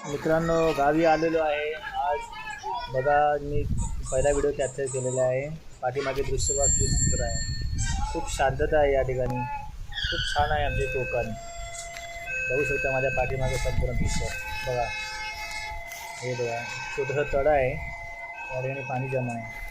मित्रांनो, गावी आलेलो आहे आज. बघा, मी पहिला व्हिडिओ कॅप्चर केलेला आहे. पाठीमागे दृश्य सुंदर आहे. खूप शांतता आहे या ठिकाणी. खूप छान आहे आमचे कोकण. बघू शकता माझ्या पाठीमागे संपूर्ण दृश्य. बघा, हे बघा, छोटंसं तळं आहे, या ठिकाणी पाणी जमा आहे.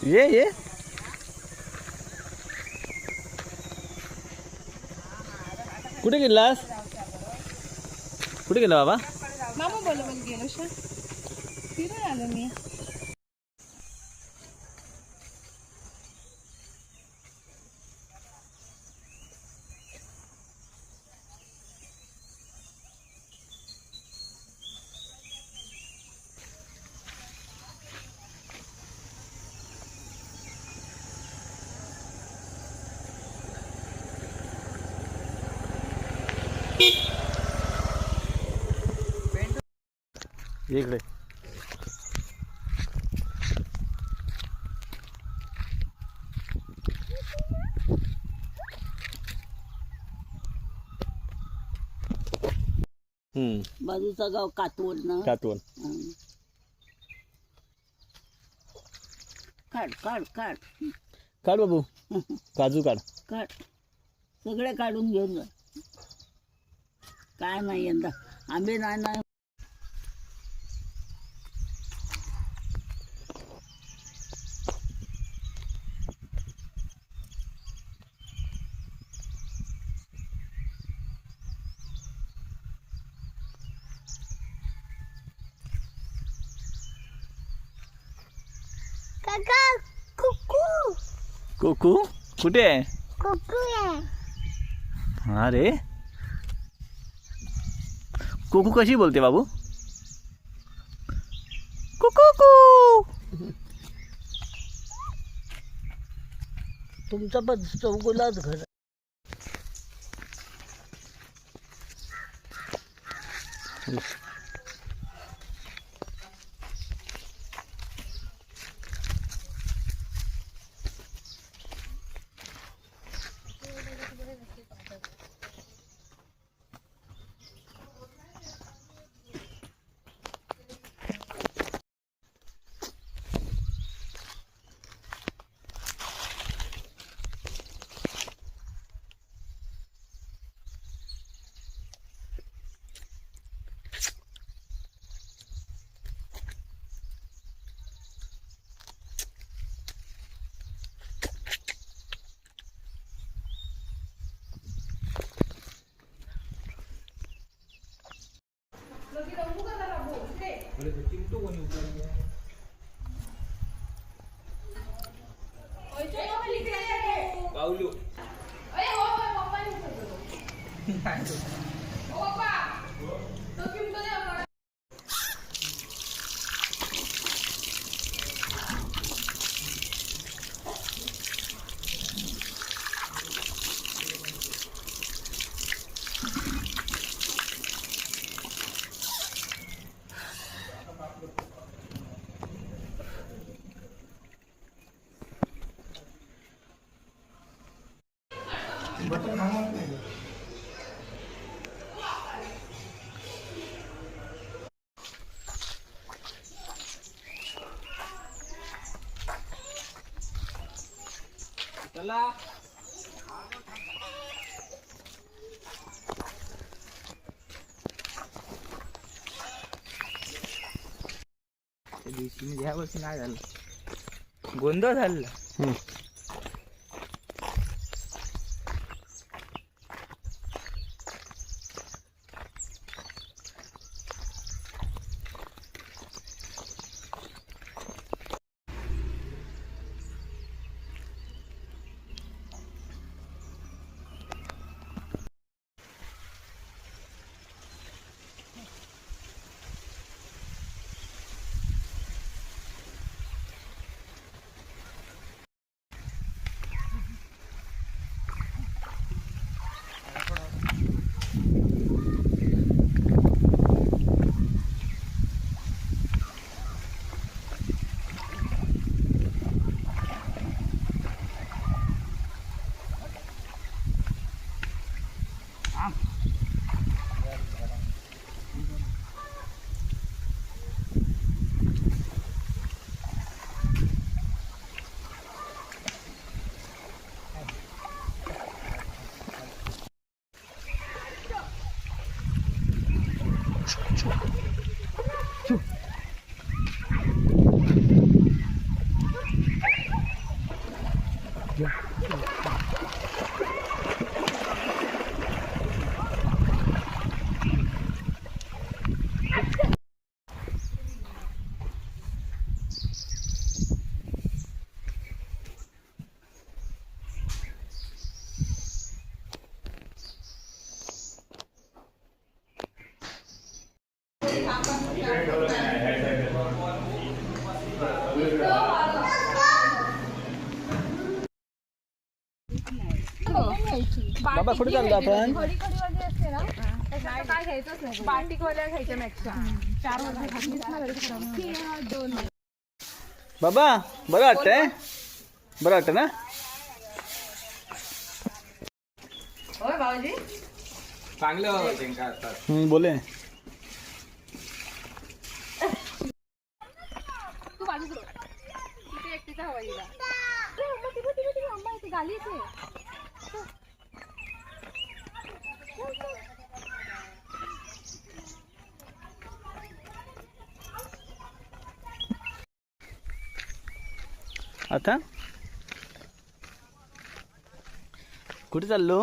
ये कुठे गेलास? कुठे गेला बाबा? मामा बोलवून गेलो शा फिरून आलो मी. इकडे बाजूचा गाव कातवड ना. कातवण. काढ काढ काढ काढ बाबू, काजू काढ. काढ सगळे काढून घेऊन जा. काय नाही यंदा आंबे नाही. काका कुकू कुकू कुठे आहे? कुकू आहे. हा रे, कुकू कशी बोलते बाबू? कुकू. तुमचं पण चौगुलाच घर. त्या दिवशी म्हणजे ह्या वर्षी नाही झालं, गोंधळ झालेला. बाबा कुठे चाललो आपण? बाटिकवाल्या घ्यायच्या मॅक्सच्या 4 बाबा बरं वाटतंय? बरं वाटतं ना? होय भाऊजी चांगलं बोले. तू बाजू तिथे एकटीचा हवा हिला अम्मा इथे गाली इथे आता कुठे चाललो?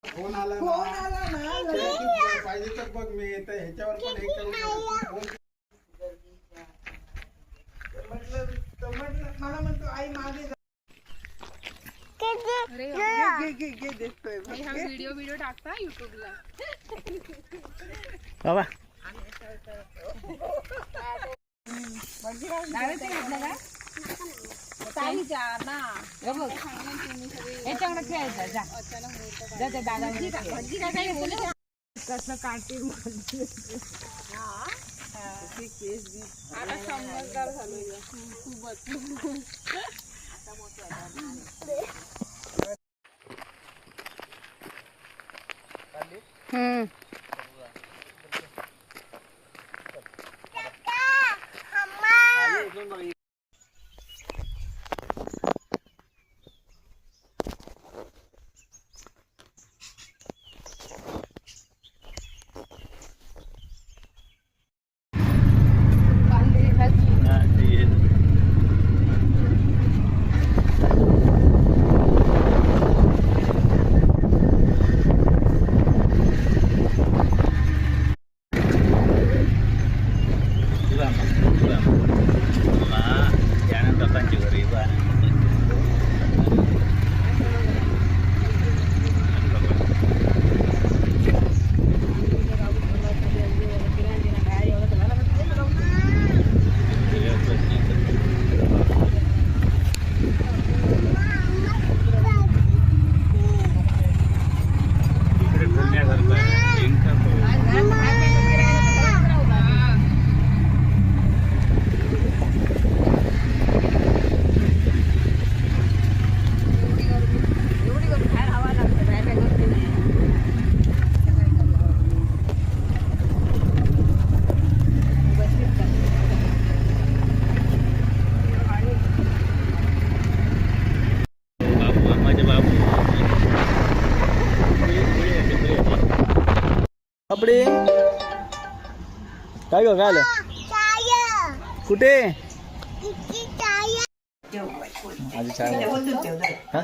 फोन आला ना पाहिजे तर बघ मी येतं ह्याच्यावर पण हे करू म्हटलं मला म्हणतो आई मागे जा. घे देतोय व्हिडिओ टाकता युट्यूबला बाबा याच्याकडे खेळायचं जा दादा कसं काढते आता समजदार झालोय खूपच. बापरे काय ग काय आलं कुठे आधी चाय हा?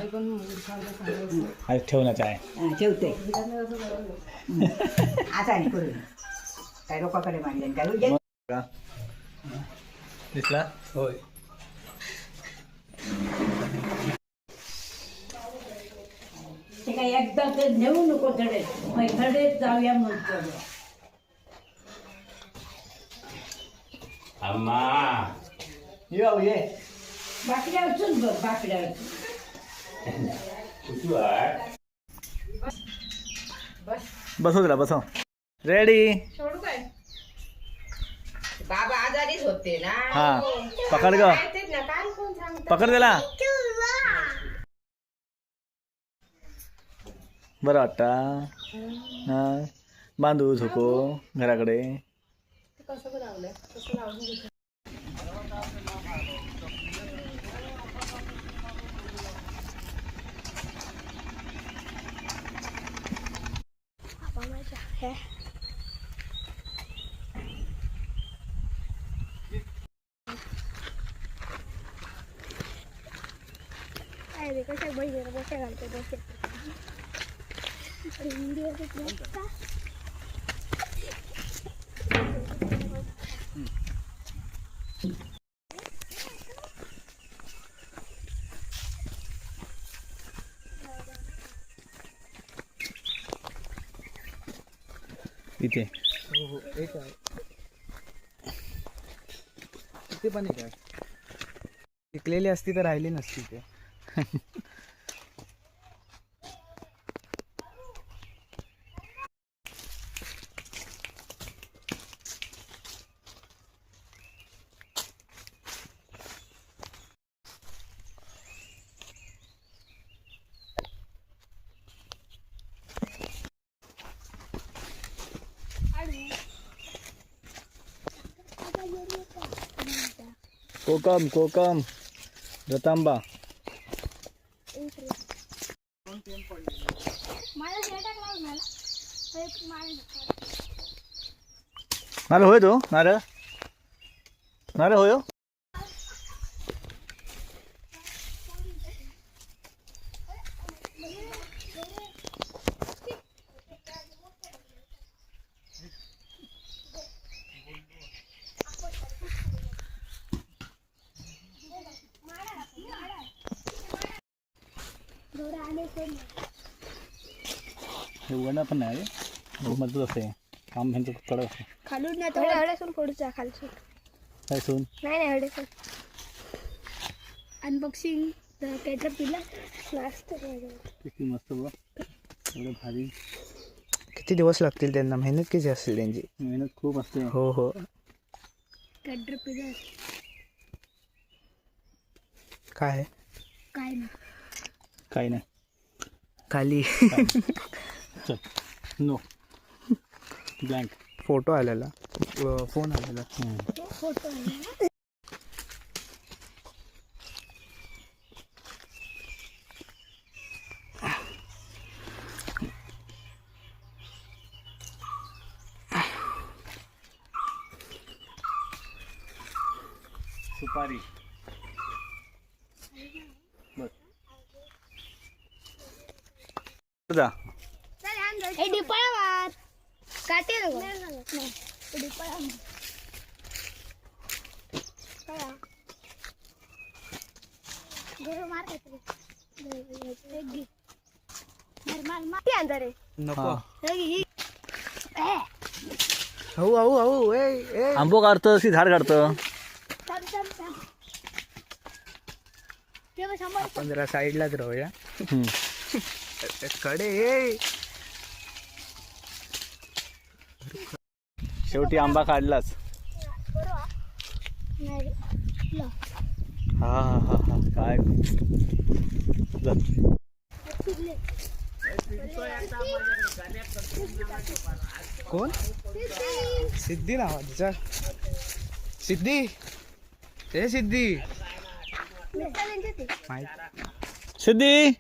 आधी ठेव ना चाय ठेवते आता आणि करू काय लोकांकडे मांडले काय का? दिसला होय ते काय एकदा ते नेऊ नको थडे थडेच जाऊया म्हणतो ये बाबू ये बाकड्या उचून बघ बाकड्या बसव तुला बसव रेडी सोडू काय बाबा आजारीच होते ना हा पकड ग तेच ना काय कोण सांग पकड त्याला बरं वाटता हा बांधू झोको घराकडे कसं लावलंय कसं लावून घेतलं कशा बहिणीला बशा घालते बशा इथे हो एक आहे इथे पण एक आहे टिकलेली असती तर राहिली नसती ते कोकम कोकम रतांबा नारळ होय तो नारळ नारळ होय हो? हे उघडणार पण नाही रे मजबूत असते काम ह्यांचं कडक असते खालून नाही तर हडेसून फोडूचा खालसून काय सून नाही नाही हडेसून अनबॉक्सिंग त्याचा पिला मस्त किती मस्त बघ एवढं भारी किती दिवस लागतील त्यांना मेहनत किती असतील त्यांची मेहनत खूप असते हो हो कॅड्र पिला काय आहे? काय नाही काही नाही खाली चल नो ब्लँक फोटो आलेला फोन आलेला फोटो सुपारी बस जा हे डिपळा मार काटे नको नाही डिपळा मार काय गोर मार काहीतरी मार मार मार ते अंदर आहे नको ही हो हो हो ए आंबो काढतं की झाड काढतं थांब थांब थांब ते बघ शंभर आपण जरा साईडलाच राहूया हम्म. कडे ए शेवटी आंबा काढलाच नाही लो हा हा हा हा काय कोण सिद्धी नावाचा सिद्धी ते सिद्धी माहित सिद्धी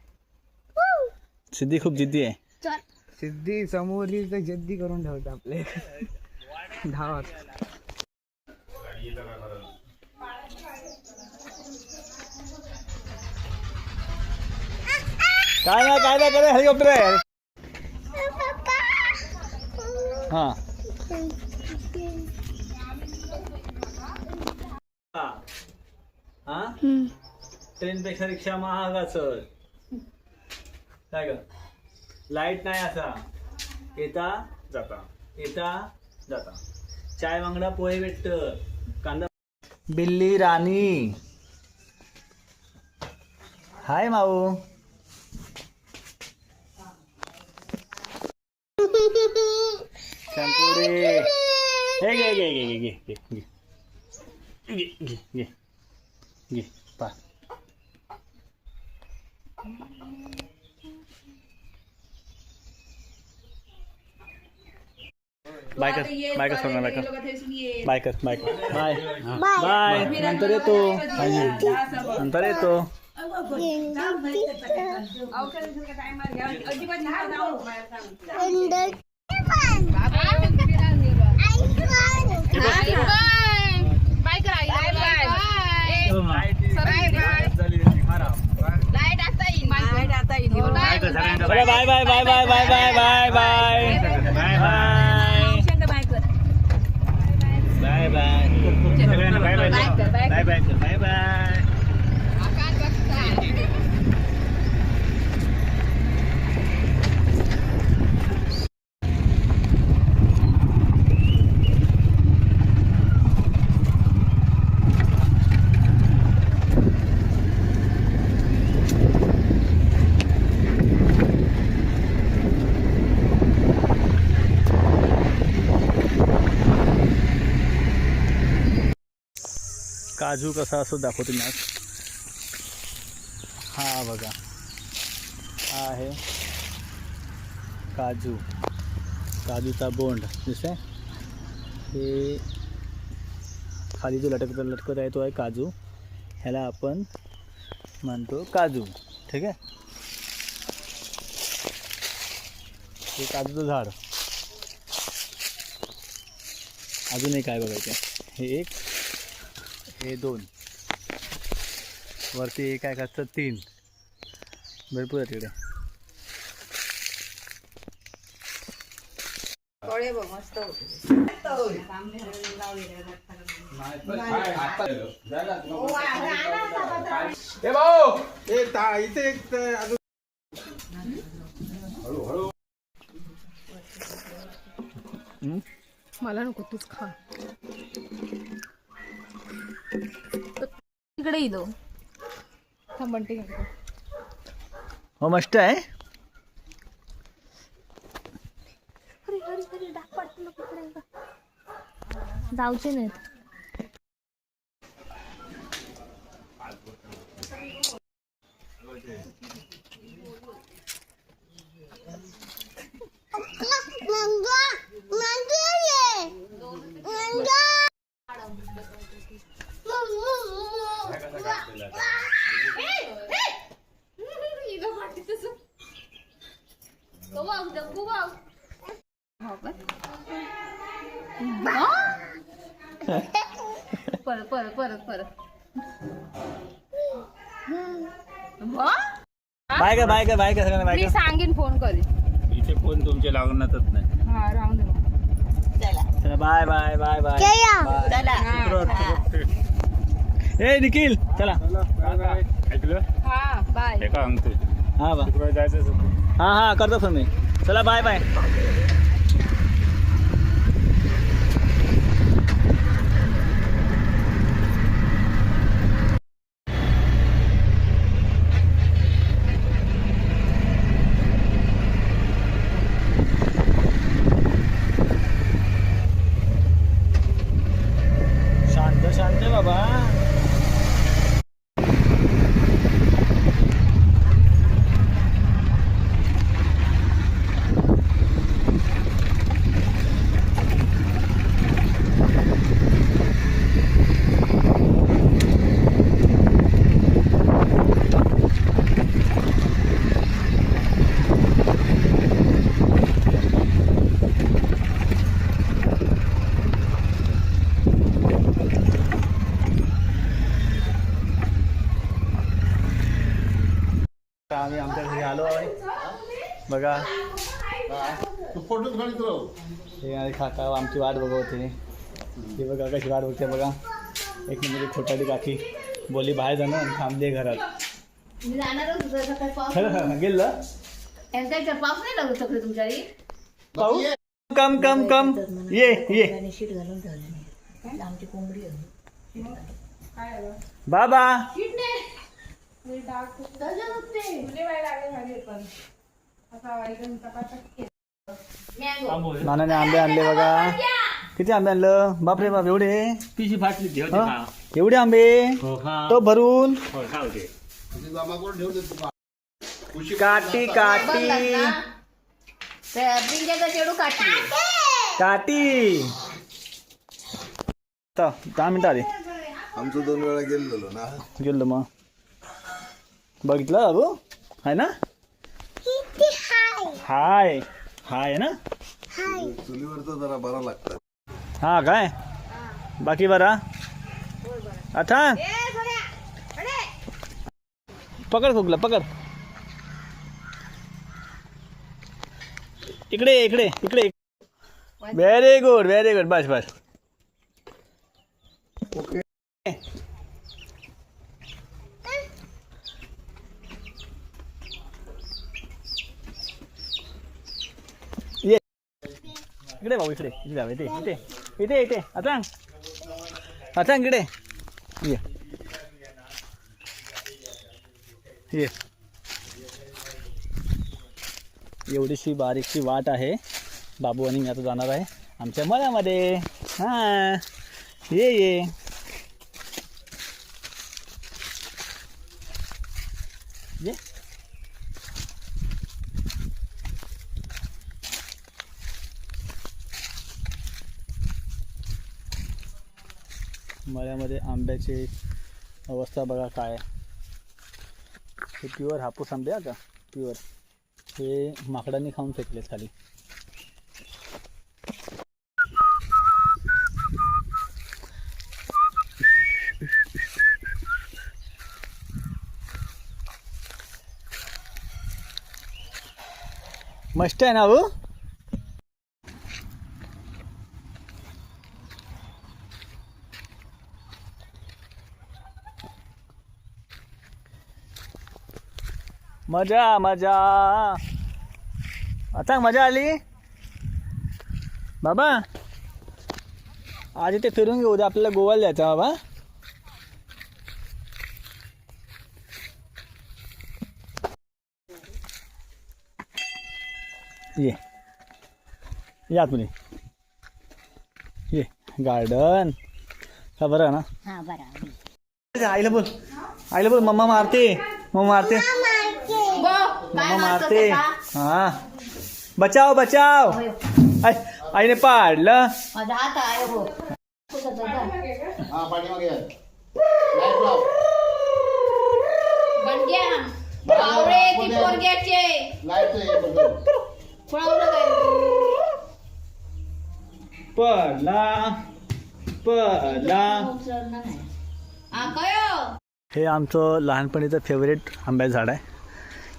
सिद्धी खूप जिद्दी आहे चल सिद्धी समोरली तर जद्दी करून ठेवतो आपले धावा. काय नाही करे हेलिकॉप्टर आहे. हा हा ट्रेन पेक्षा रिक्षा महाग असत काय ग. लाईट नाही असा येता जाता चाय वांगडा पोहे भेटत कांदा. बिल्ली राणी हाय माऊ. शंपुडे हे घे पा. बाय कर बाय कर बाय बाय. नंतर येतो. Bye bye bye bye bye bye bye bye bye bye bye bye. काजू कसा असं दाखवतो मी आज. हा बघा हा आहे काजूचा बोंड दिसतंय. हे खाली जो लटकत आहे तो आहे काजू. ह्याला आपण म्हणतो काजू. ठीक आहे. हे काजूचं झाड. अजून एक आहे बघायचं. हे एक हे दोन वरती एक आहे का 3 भरपूर आहे तिकडे. हे भाऊ इथे एक अजून मला नको तूच खा. इकडे येतो थांबंटी घालतो. हो मस्त आहे. जाऊचे नाहीत. परत बाय का सगळ्यांना बाय मी का. सांगेन फोन करेन. इथे फोन तुमचे लागणारच नाही. हा राहून दे. चला बाय बाय बाय बाय. ए निखिल चला. ऐकलं हा बाय. हे का सांगतोय हा बा तिकडे जायचं. हा करतो फोन मी. चला बाय बाय. शांत बाबा. बघा तू फोटोच काढत राहू. हे आणि काका आमची वाट बघवते. हे बघा कशी वाट बघते बघा. एक म्हणजे छोटाली काकी बोली बाहेर जाणं आणि थांबली घरात. मी जाणारच होतो सकाळी पाऊस. खरं गेलं यांचा पाऊस नाही लागू शकले तुमच्या घरी? पाहू कम कम कम ये ये शीट घालून ठेवलं आमची कोंबडी बाबा नानाने आंबे आणले बघा. किती आंबे आणलं? बापरे बाप एवढे पिशी फाटली ती होती हा? का? एवढे आंबे हो का? तो भरून हो का होते? ते जमा करून ठेवते तू. काटी काटी पिंजाचा चेडू काटली. काटी 10 मिनिटं आले आमचं 2 वेळा गेलेलो ना. गेलो मग बघितलं बाबू आहे ना. हाय हाय ना. चुलीवर तर जरा बरा लागतात. हा काय बाकी बरा आता पकड खोकला पकड. इकडे इकडे इकडे. व्हेरी गुड बस बस. ओके. ये इकडे भाऊ इकडे इकडे जाऊ. इथे इथे इथे इथे आता आता इकडे ये ये. एवढीशी बारीकशी वाट आहे. बाबू आणि मी आता जाणार आहे आमच्या मळ्यामध्ये. हां ये ये ये. मळ्यामध्ये आंब्याची अवस्था बघा काय आहे. हे प्युअर हापूस आंबे आता प्युअर. हे माकडांनी खाऊन फेकलेत खाली. मस्त आहे ना हो. मजा मजा आता मजा आली. बाबा आज इथे फिरून घेऊ. उद्या आपल्याला गोव्याला जायचं बाबा. ये या तुम्ही ये गार्डन का बरं ना. हा बरं. आईला बोल मम्मा मारते मम्मा मारते. हा बचाव बचाव. आईने पाडलं. माझा हात आहे हो. हा पाठीमागे आहे. लाईट लाव. बंड्या बावळे ती पोरग्याचे लाईटचं हे बघ. कोणावर काय पडला. हा कयो हे आमचं लहानपणीचं फेवरेट आंब्याचं झाड आहे.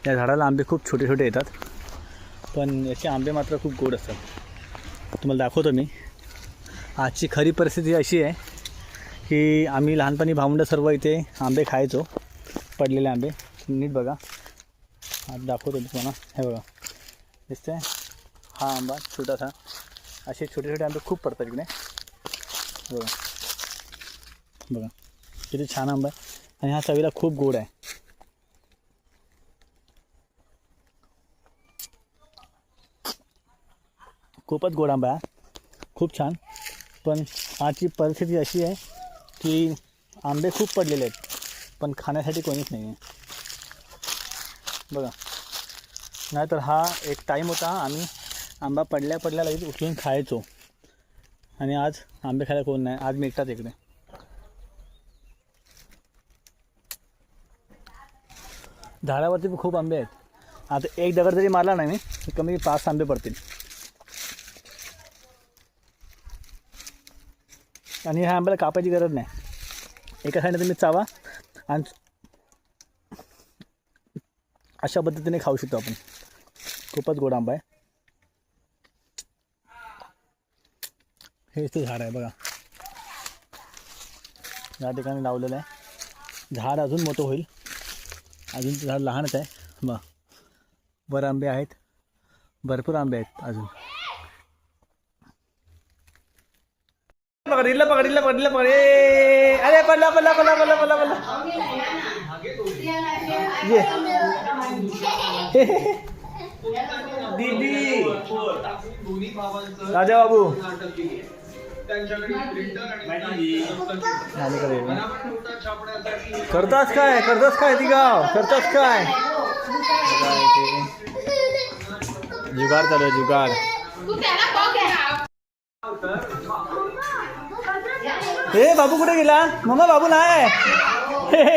या झाडाला आंबे खूप छोटे छोटे येतात पण याचे आंबे मात्र खूप गोड असतात. तुम्हाला दाखवतो मी. आजची खरी परिस्थिती अशी आहे की आम्ही लहानपणी भावंडं सर्व इथे आंबे खायचो. पडलेले आंबे नीट बघा. आज दाखवतो तुम्हाला. हे बघा दिसते हा आंबा छोटासा. असे छोटे छोटे आंबे खूप पडतात इकडे. बघा बघा किती छान आंबा आहे आणि हा चवीला खूप गोड आहे. खूपच गोड आंबा आहे. खूप छान. पण आजची परिस्थिती अशी आहे की आंबे खूप पडलेले आहेत पण खाण्यासाठी कोणीच नाही आहे. बघा नाहीतर हा एक टाईम होता आम्ही आंबा पडल्या लगेच उचलून खायचो आणि आज आंबे खायला कोण नाही. आज मिळतात इकडे. झाडावरती पण खूप आंबे आहेत. आता एक दगड जरी मारला नाही मी कमी 5 आंबे पडतील. आणि ह्या आंब्याला कापायची गरज नाही. एका साईडने तुम्ही चावा आणि अशा पद्धतीने खाऊ शकतो आपण. खूपच गोड आंबा आहे. हेच ते झाड आहे बघा, या ठिकाणी लावलेलं आहे. झाड अजून मोठं होईल, अजून ते झाड लहानच आहे बघ. वर आंबे आहेत, भरपूर आंबे आहेत अजून. पकडला पकडला पकडला पकडे, अरे पडला पडला पडला पडला पडला पडला दीदी राजा बाबू करतास काय ती गाव करतास काय. जुगार चालू आहे जुगार. हे बाबू कुठे गेला मम्मा. बाबू नाही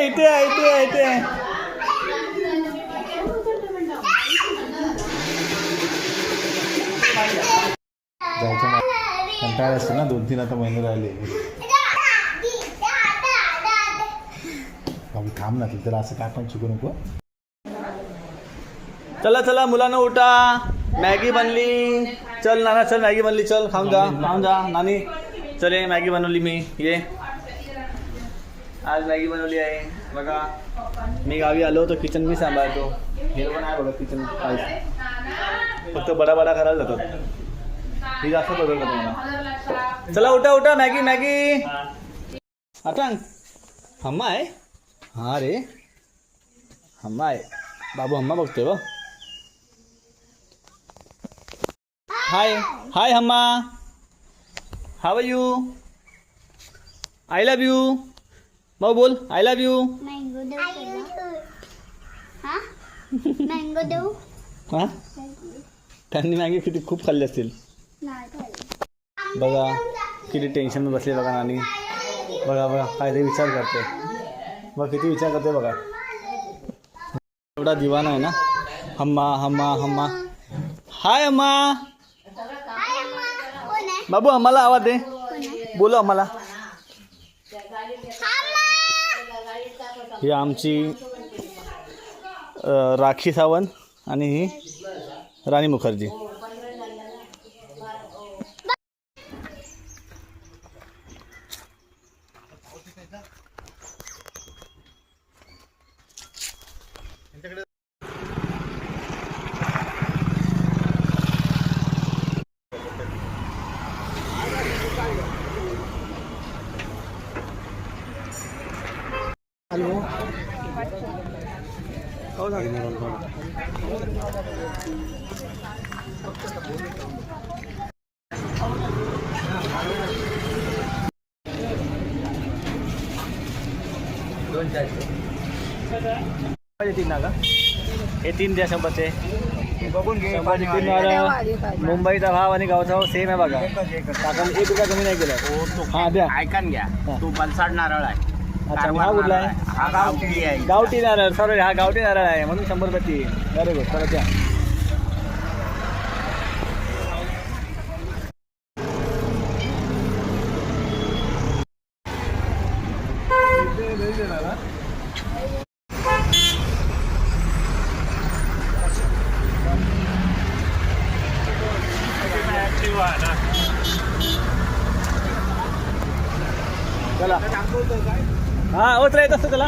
इथे आहे इथे आहे इथे आहे. जायचं कंटाळ असतं ना, 2-3 आता महिने राहिले. बाबू थांब ना, तुला असं काय पण शिकू नको. चला चला मुलांना उठा, मॅगी बनली. चल नाना चल मॅगी बनली, चल खाऊन जा नानी. चले मॅगी बनवली मी, ये आज मॅगी बनवली आहे बघा. मी गावी आलो तो किचन मी सांभाळतो. हे पण आहे बघा किचन, फक्त बडा करायला जातात. ही जास्त बदलतं तुम्हाला. चला उठा उठा, मॅगी मॅगी. आता हम्मा आहे. हां रे हम्मा आहे. बाबू हम्मा बघतोय बघ. हाय हाय हम्मा, how are you. I love you. मग बोल आय लव्ह यू. मँगो देऊ. हा मँगो देऊ. हां त्यांनी मॅगी किती खूप खाल्ली असतील बघा. किती टेन्शन बसले बघा नानी. बघा बघा काहीतरी विचार करते बघा, किती विचार करते बघा. एवढा दिवाना आहे ना. हम्मा हम्मा हम्मा. हाय हम्मा. बाबू आम्हाला आवाज दे, बोलो आम्हाला. ही आमची राखी सावंत आणि ही राणी मुखर्जी. तीन ना का हे 3 द्या 100चे. बघून घे. 3 नारळ. मुंबईचा भाव आणि गावचा भाव सेम आहे बघा. काकांनी 1 रुपया कमी नाही केला. हा द्या. ऐकन घ्या, तो बलसाड नारळ आहे. अच्छा हा कुठला आहे. हा गावठी आहे. गावठी नारळ. सॉरी हा गावठी नारळ आहे म्हणून 100 रुपये ती. Very good. चला द्या. चला हा होत राहत असतं त्याला.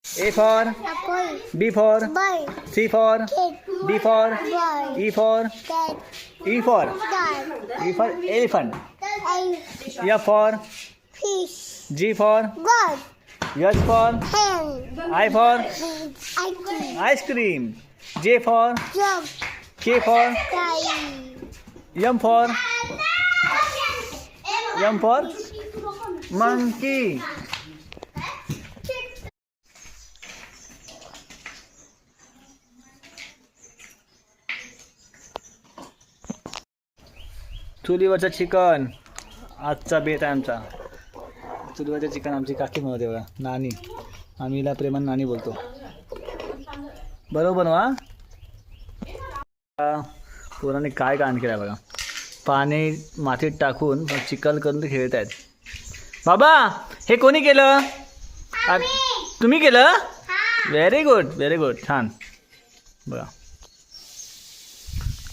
A for Apple. B for Ball. C for Cake. D for Ball. E for Cat. E for Dog. E for elephant. Egg. F for Fish. G for God. H for Hen. I for Ice cream. ice cream. J for Jump. K for Tie. M for monkey. चुलीवरचं chicken आजचा बेत आहे आमचा. चुलीवरचं chicken आमची काकी बनवते बघा, नानी. आम्ही हिला प्रेमान नानी बोलतो. बरोबर ना? पोरांनी काय कांड केलं बघा. पाणी मातीत टाकून चिकन करून ते खेळत आहेत. बाबा हे कोणी केलं? तुम्ही केलं? व्हेरी गुड व्हेरी गुड, छान. बघा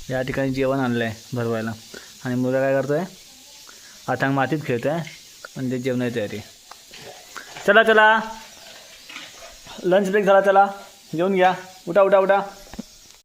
या ठिकाणी जेवण आणलं आहे भरवायला आणि मुलगा काय करतो आहे? अथांग मातीत खेळतो आहे म्हणजे जेवणाची तयारी. चला चला लंच ब्रेक झाला, चला जेवून घ्या. उठा उठा उठा.